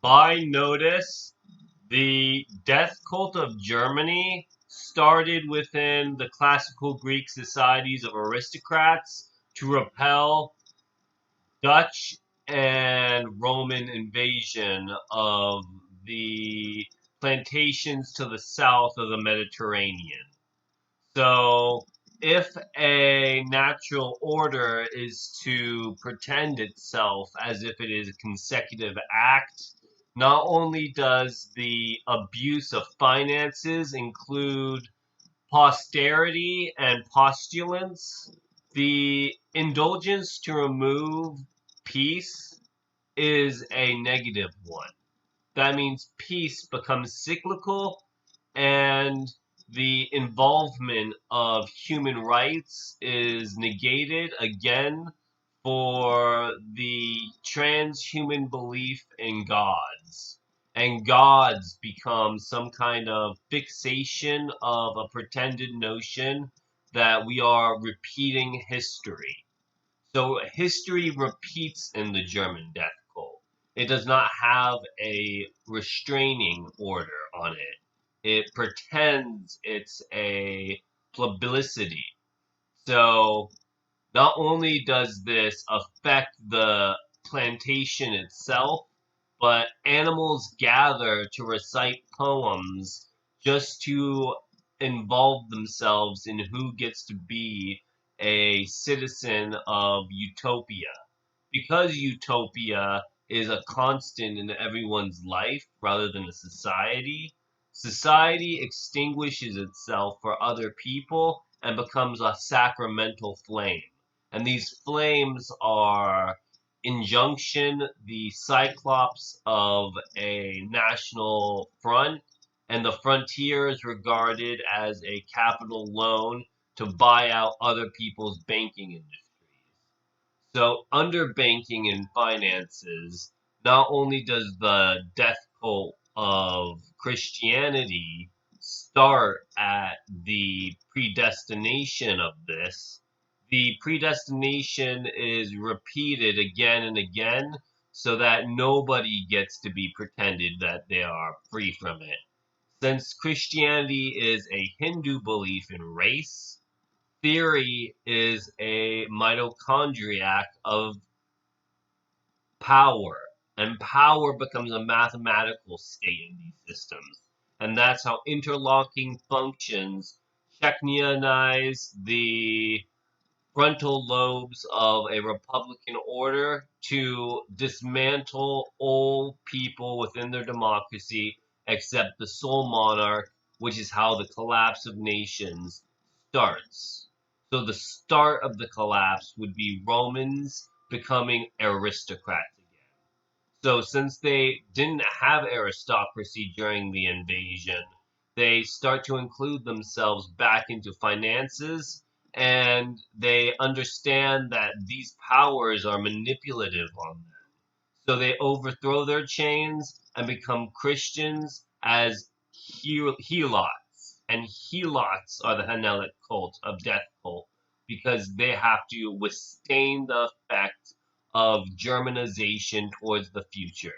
By notice, the death cult of Germany started within the classical Greek societies of aristocrats to repel Dutch and Roman invasion of the plantations to the south of the Mediterranean. So, if a natural order is to pretend itself as if it is a consecutive act, not only does the abuse of finances include posterity and postulants, the indulgence to remove peace is a negative one. That means peace becomes cyclical and the involvement of human rights is negated again for the transhuman belief in gods. And gods become some kind of fixation of a pretended notion that we are repeating history. So history repeats in the German death cult. It does not have a restraining order on it. It pretends it's a publicity. So not only does this affect the plantation itself, but animals gather to recite poems just to involve themselves in who gets to be a citizen of utopia. Because utopia is a constant in everyone's life rather than a society, society extinguishes itself for other people and becomes a sacramental flame. And these flames are injunction, the cyclops of a national front, and the frontier is regarded as a capital loan to buy out other people's banking industries. So, under banking and finances, not only does the death cult of Christianity start at the predestination of this, the predestination is repeated again and again so that nobody gets to be pretended that they are free from it. Since Christianity is a Hindu belief in race, theory is a mitochondriac of power, and power becomes a mathematical state in these systems. And that's how interlocking functions technionize the frontal lobes of a republican order to dismantle all people within their democracy except the sole monarch, which is how the collapse of nations starts. So the start of the collapse would be Romans becoming aristocrats again. So since they didn't have aristocracy during the invasion, they start to include themselves back into finances, and they understand that these powers are manipulative on them. So they overthrow their chains and become Christians as helots. And helots are the Hanelic cult of death cult because they have to withstand the effect of Germanization towards the future.